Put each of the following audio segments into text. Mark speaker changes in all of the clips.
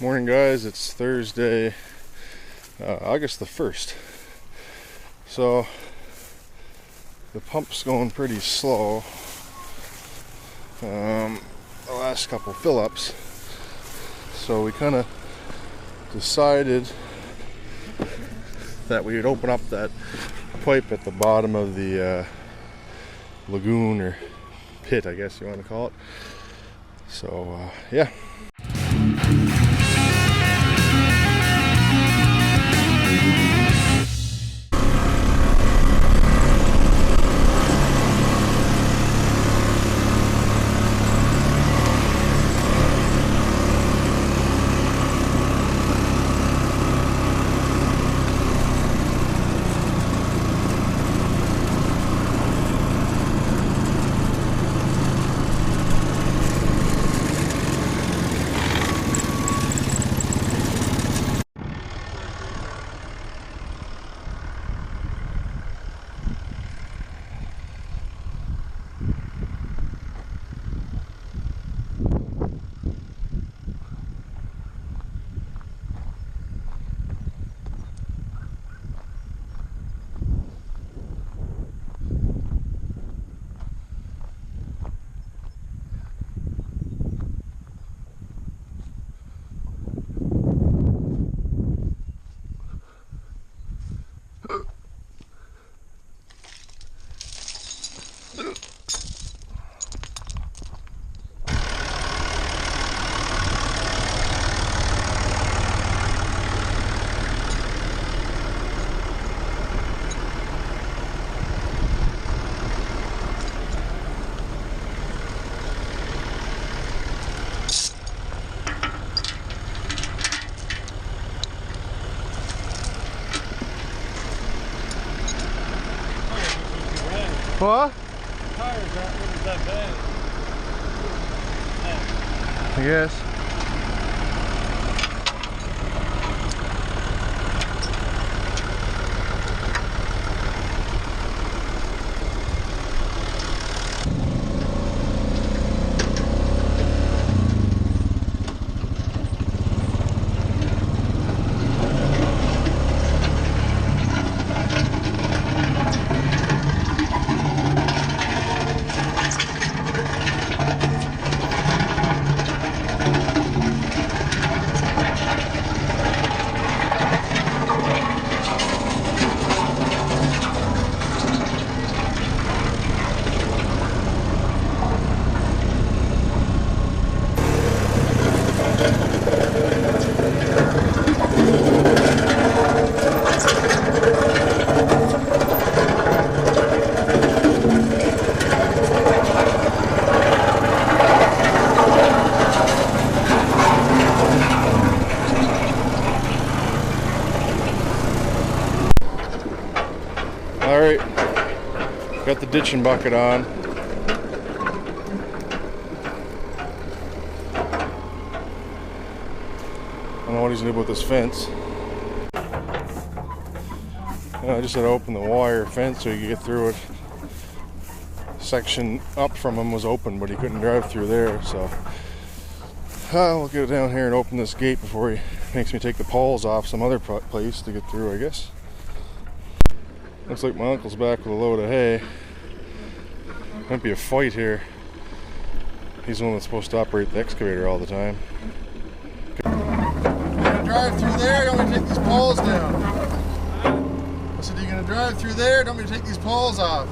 Speaker 1: Morning guys, it's Thursday, August the 1st. So the pump's going pretty slow. The last couple fill-ups. So we kind of decided that we would open up that pipe at the bottom of the lagoon or pit, I guess you want to call it. So yeah. What?
Speaker 2: The tires aren't really that bad.
Speaker 1: I guess. Alright, got the ditching bucket on. I don't know what he's gonna do with this fence. I just had to open the wire fence so you could get through it. Section up from him was open, but he couldn't drive through there, so we'll get down here and open this gate before he makes me take the poles off some other place to get through, I guess. Looks like my uncle's back with a load of hay. Might be a fight here. He's the one that's supposed to operate the excavator all the time.
Speaker 3: You're gonna drive through there, don't want me to take these poles down. I said, you're gonna drive through there, don't want me to take these poles off.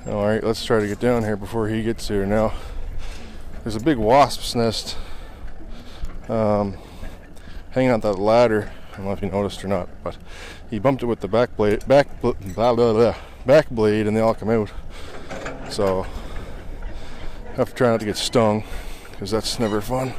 Speaker 1: Alright, let's try to get down here before he gets here. Now, there's a big wasp's nest hanging out that ladder. I don't know if you noticed or not, but he bumped it with the back blade and they all come out. So I have to try not to get stung, because that's never fun.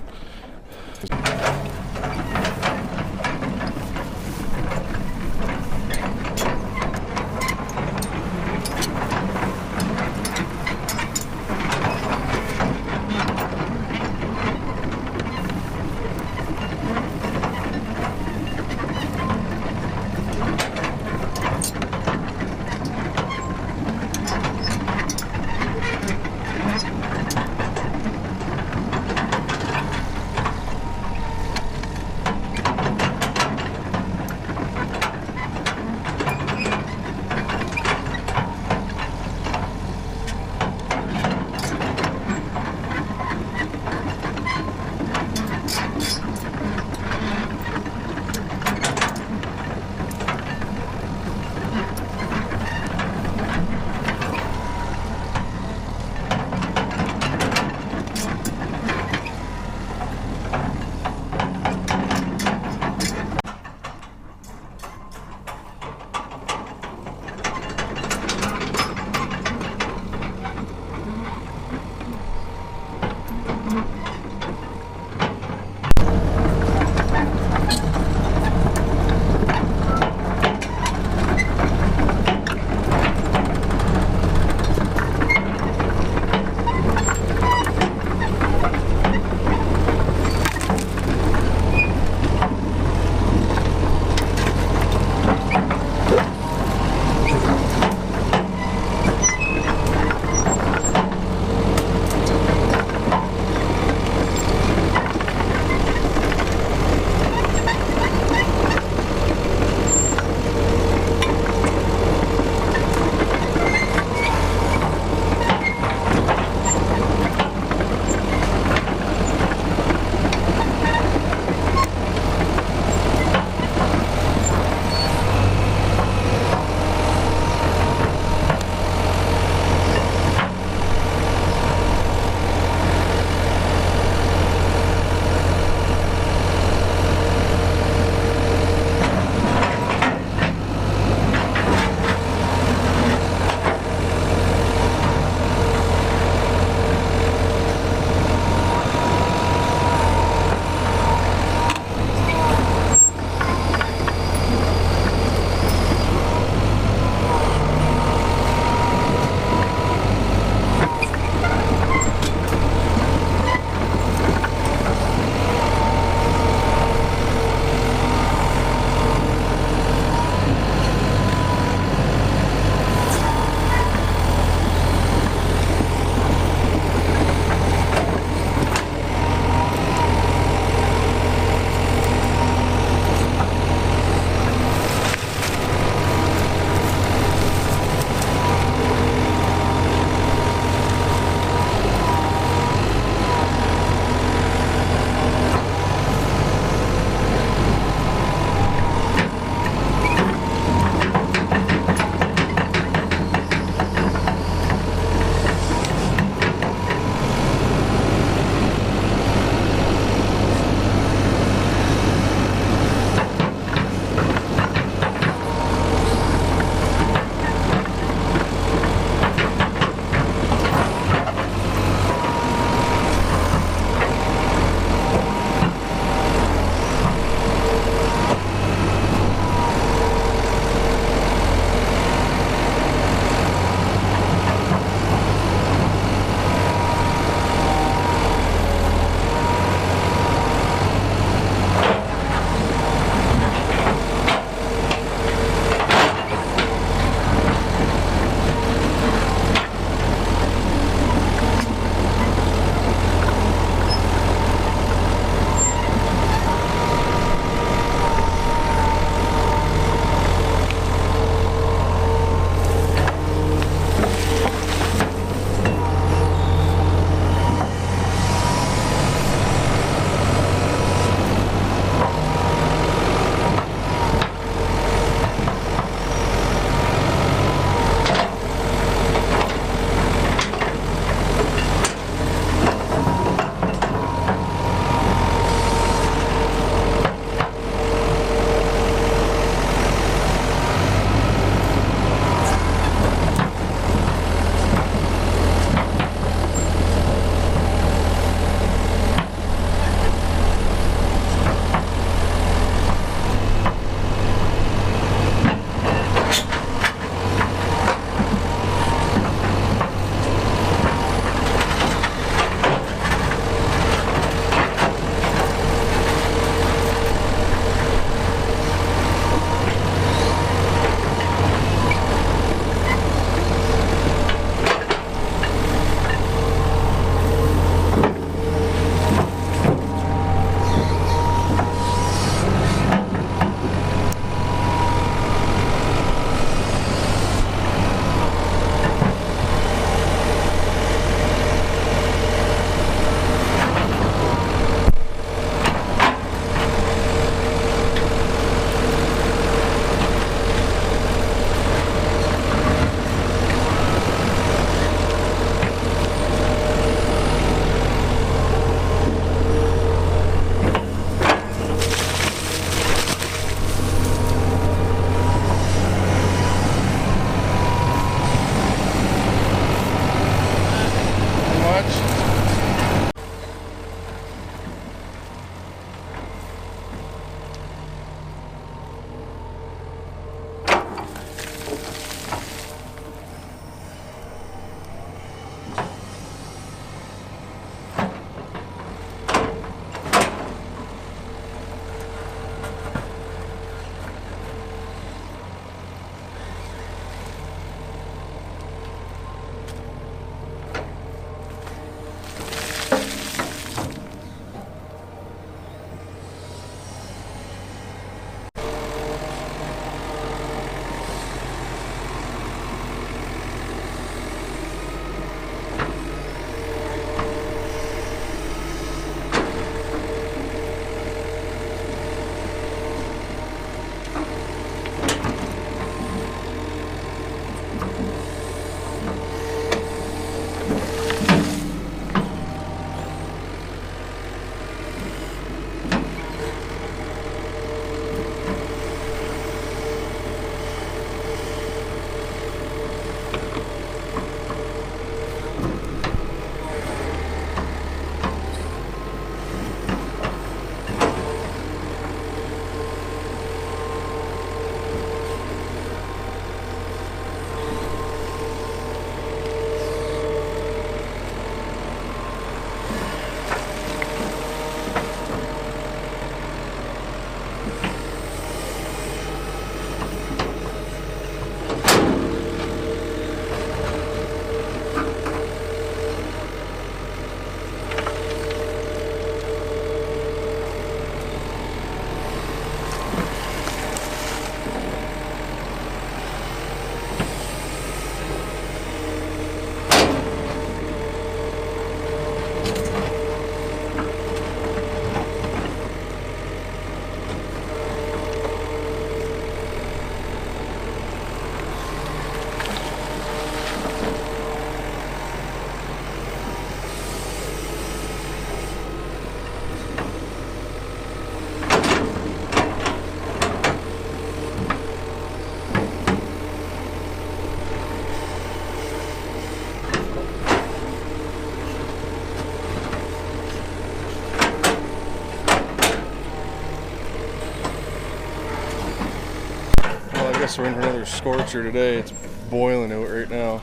Speaker 1: guess we're in for another scorcher today. It's boiling out right now.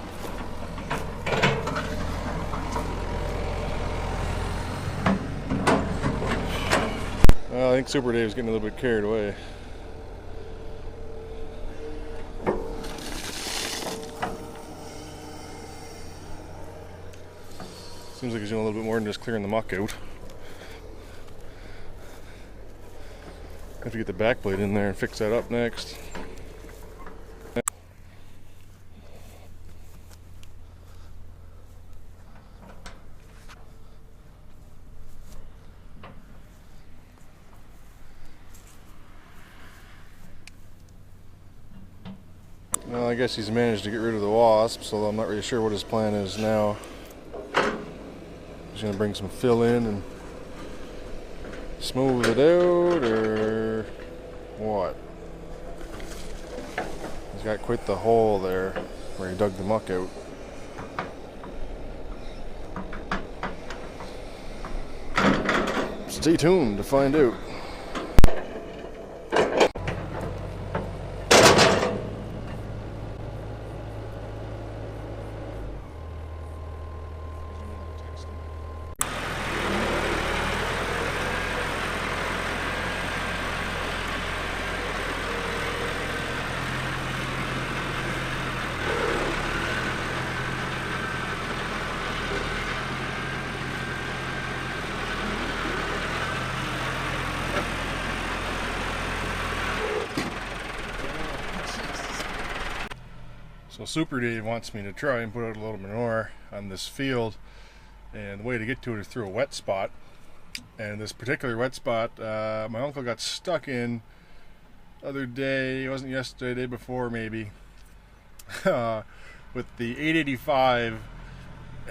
Speaker 1: Well, I think Super Dave's getting a little bit carried away. Seems like he's doing a little bit more than just clearing the muck out. Have to get the back blade in there and fix that up next. Well, I guess he's managed to get rid of the wasps, so I'm not really sure what his plan is now. He's going to bring some fill in and smooth it out, or what? He's got quite the hole there where he dug the muck out. Stay tuned to find out. So Super Dave wants me to try and put out a little manure on this field, and the way to get to it is through a wet spot. And this particular wet spot, my uncle got stuck in the other day. It wasn't yesterday, the day before maybe, with the 885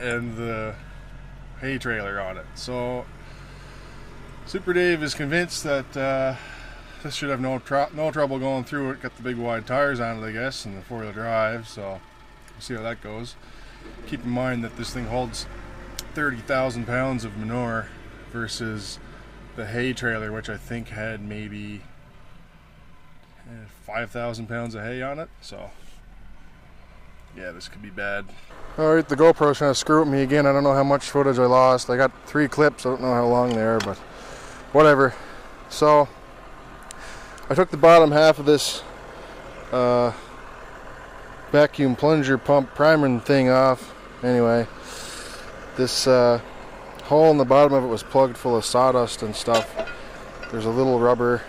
Speaker 1: and the hay trailer on it. So Super Dave is convinced that this should have no trouble going through it. Got the big wide tires on it, I guess, and the four-wheel drive, so we'll see how that goes. Keep in mind that this thing holds 30,000 pounds of manure versus the hay trailer, which I think had maybe 5,000 pounds of hay on it, so yeah, this could be bad. Alright, the GoPro's trying to screw with me again. I don't know how much footage I lost. I got 3 clips, I don't know how long they are, but whatever. So I took the bottom half of this vacuum plunger pump primer thing off. Anyway, this hole in the bottom of it was plugged full of sawdust and stuff. There's a little rubber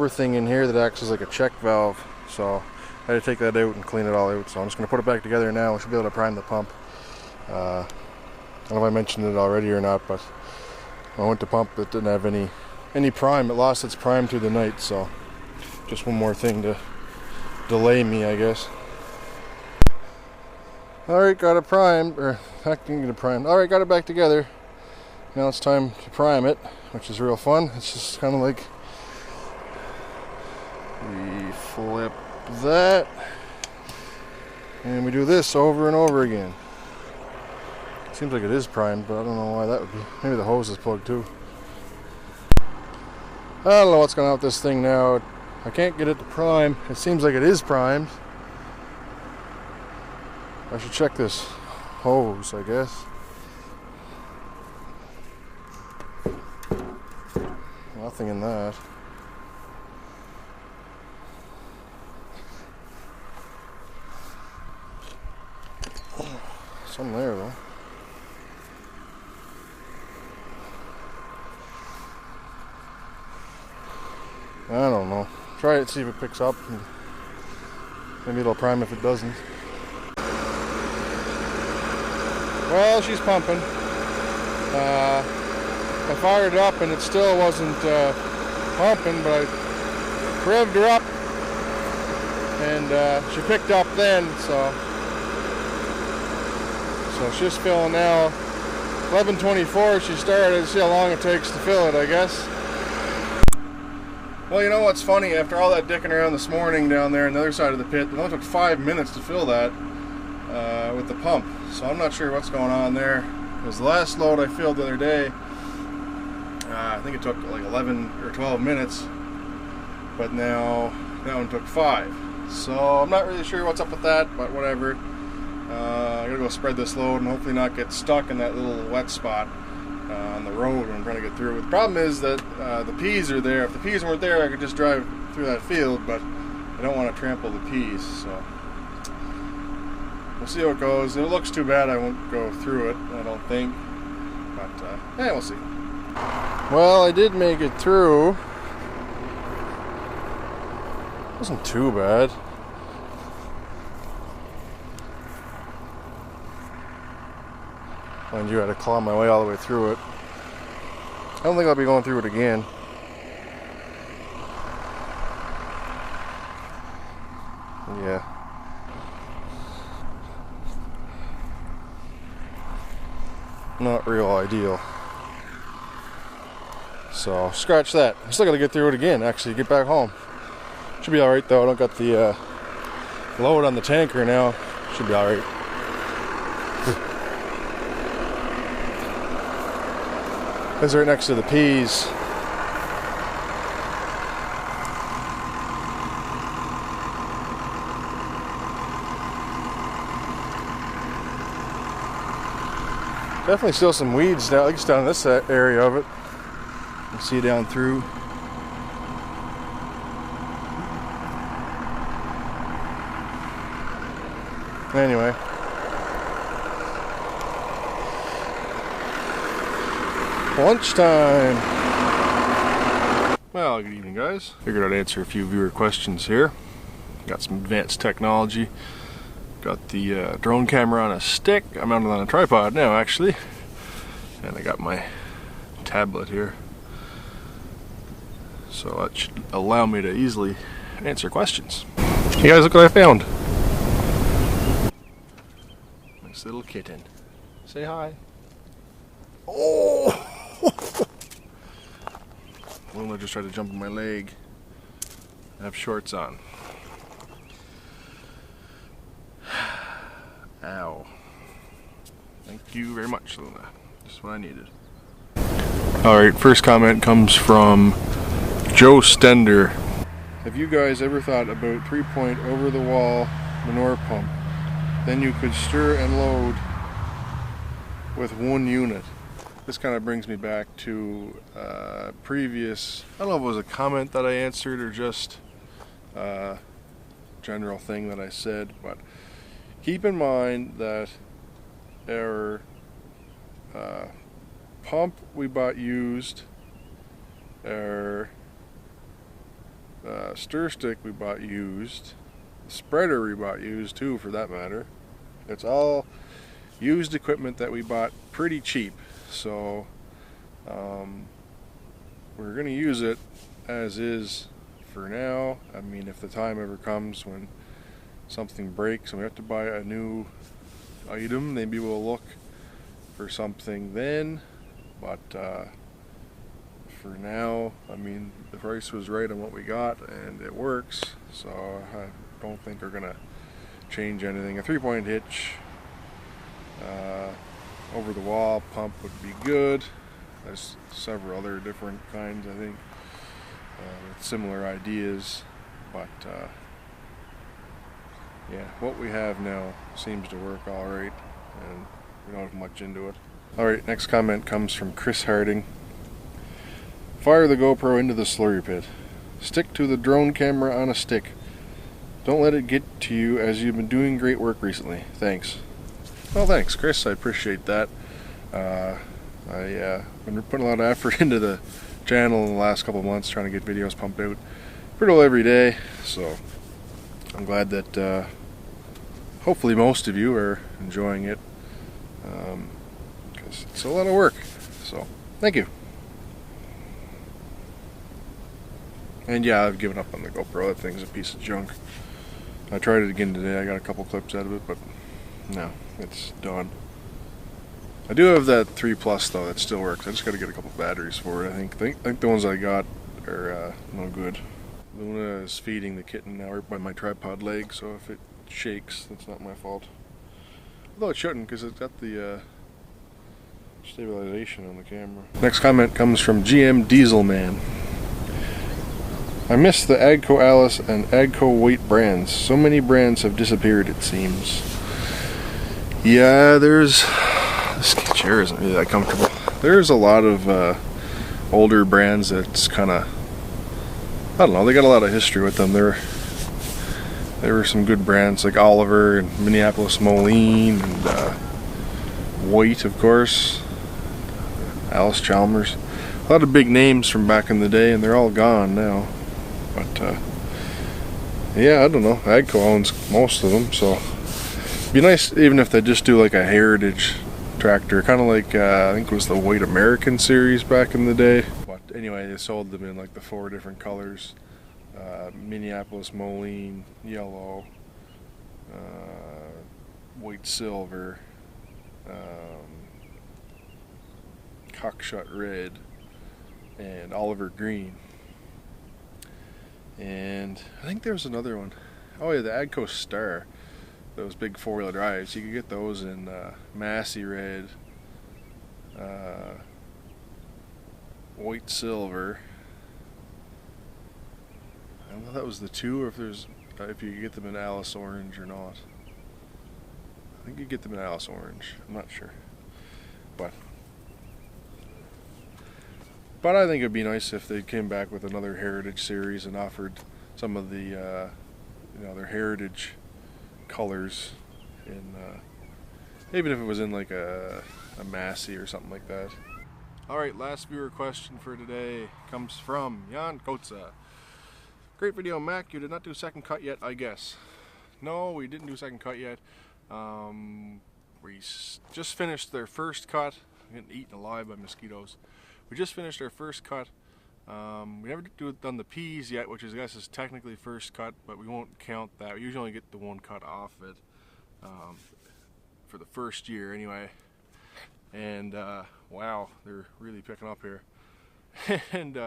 Speaker 1: thing in here that acts as like a check valve, so I had to take that out and clean it all out. So I'm just going to put it back together now. We should be able to prime the pump. I don't know if I mentioned it already or not, but when I went to pump, it didn't have any prime. It lost its prime through the night, so just one more thing to delay me, I guess. Alright, got it primed, or I can get it primed. Alright, got it back together. Now it's time to prime it, which is real fun. It's just kind of like we flip that and we do this over and over again. Seems like it is primed, but I don't know why that would be. Maybe the hose is plugged too. I don't know what's going on with this thing now. I can't get it to prime. It seems like it is primed. I should check this hose, I guess. Nothing in that. Some there though. I don't know. Try it, see if it picks up. Maybe it'll prime if it doesn't. Well, she's pumping. I fired it up and it still wasn't pumping, but I revved her up and she picked up then, so she's filling now. 11:24 she started. See how long it takes to fill it, I guess. Well, you know what's funny? After all that dicking around this morning down there on the other side of the pit, it only took 5 minutes to fill that with the pump. So I'm not sure what's going on there. Because the last load I filled the other day, I think it took like 11 or 12 minutes, but now that one took 5. So I'm not really sure what's up with that, but whatever. I gotta go spread this load and hopefully not get stuck in that little wet spot on the road when I'm trying to get through. The problem is that the peas are there. If the peas weren't there, I could just drive through that field, but I don't want to trample the peas, so we'll see how it goes. If it looks too bad, I won't go through it, I don't think, but yeah, we'll see. Well, I did make it through. It wasn't too bad. Mind you, I had to claw my way all the way through it. I don't think I'll be going through it again. Yeah. Not real ideal. So, scratch that. I still gotta get through it again, actually, get back home. Should be alright though, I don't got the load on the tanker now. Should be alright. It's right next to the peas. Definitely still some weeds down, at least down this area of it. You see down through. Anyway. Lunchtime. Well, good evening, guys. Figured I'd answer a few viewer questions here. Got some advanced technology. Got the drone camera on a stick. I'm mounted on a tripod now, actually. And I got my tablet here. So that should allow me to easily answer questions. Hey guys, look what I found. Nice little kitten. Say hi. Oh! Luna just tried to jump on my leg. I have shorts on. Ow. Thank you very much, Luna. Just what I needed. Alright, first comment comes from Joe Stender. Have you guys ever thought about 3-point over the wall manure pump? Then you could stir and load with one unit. This kind of brings me back to previous, I don't know if it was a comment that I answered or just a general thing that I said, but keep in mind that our pump we bought used, our stir stick we bought used, the spreader we bought used too, for that matter. It's all used equipment that we bought pretty cheap. So we're going to use it as is for now. I mean, if the time ever comes when something breaks and we have to buy a new item, maybe we'll look for something then. But for now, I mean, the price was right on what we got and it works. So I don't think we're going to change anything. A 3-point hitch over the wall pump would be good. There's several other different kinds, I think, with similar ideas, but yeah, what we have now seems to work all right, and we don't have much into it. All right, next comment comes from Chris Harding. Fire the GoPro into the slurry pit. Stick to the drone camera on a stick. Don't let it get to you, as you've been doing great work recently. Thanks. Well, thanks, Chris. I appreciate that. I've been putting a lot of effort into the channel in the last couple of months, trying to get videos pumped out pretty well every day. So I'm glad that hopefully most of you are enjoying it, because it's a lot of work. So thank you. And yeah, I've given up on the GoPro. That thing's a piece of junk. I tried it again today. I got a couple clips out of it, but no, it's done. I do have that 3 Plus though that still works. I just got to get a couple batteries for it. I think the ones I got are no good. Luna is feeding the kitten now right by my tripod leg, so if it shakes, that's not my fault. Although it shouldn't, because it's got the stabilization on the camera. Next comment comes from GM Dieselman. I miss the AGCO Alice and AGCO weight brands. So many brands have disappeared, it seems. Yeah, this chair isn't really that comfortable. There's a lot of older brands that's kind of, I don't know, they got a lot of history with them. There were some good brands like Oliver and Minneapolis Moline and White, of course, Alice Chalmers. A lot of big names from back in the day, and they're all gone now. But yeah, I don't know. AGCO owns most of them, so it'd be nice even if they just do like a heritage tractor, kind of like I think it was the White American series back in the day. But anyway, they sold them in like the 4 different colors: Minneapolis Moline, yellow, white silver, cockshut red, and Oliver green. And I think there was another one. Oh yeah, the AGCO Star. Those big 4-wheel drives. You could get those in Massey red, white silver. I don't know if that was the 2 or if there's if you could get them in Alice orange or not. I think you get them in Alice orange. I'm not sure. But I think it'd be nice if they came back with another heritage series and offered some of the their heritage colors in even if it was in like a Massey or something like that. Alright, last viewer question for today comes from Jan Kotza. Great video, Mac. You did not do second cut yet, I guess. No, we didn't do second cut yet. We just finished their first cut. I'm getting eaten alive by mosquitoes. We just finished our first cut. We never done the peas yet, which I guess is technically first cut, but we won't count that. We usually only get the 1 cut off it for the first year anyway. And wow, they're really picking up here. And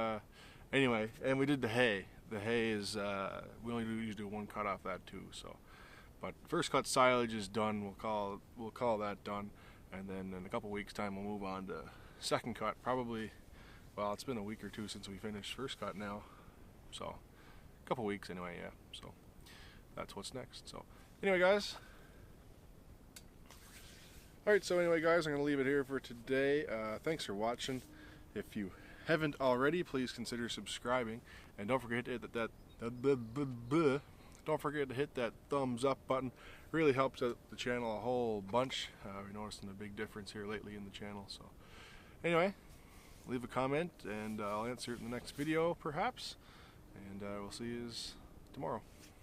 Speaker 1: anyway, and we did the hay. The hay is we only usually do 1 cut off that too. So, but first cut silage is done. We'll call that done, and then in a couple weeks' time we'll move on to second cut. Probably, well, it's been a week or 2 since we finished first cut now, so a couple weeks anyway. Yeah, so that's what's next. So anyway, guys. Alright, so anyway, guys, I'm going to leave it here for today. Thanks for watching. If you haven't already, please consider subscribing, and don't forget to hit that thumbs up button. Really helps out the channel a whole bunch. We're noticing a big difference here lately in the channel. So anyway, leave a comment and I'll answer it in the next video perhaps, and we'll see you tomorrow.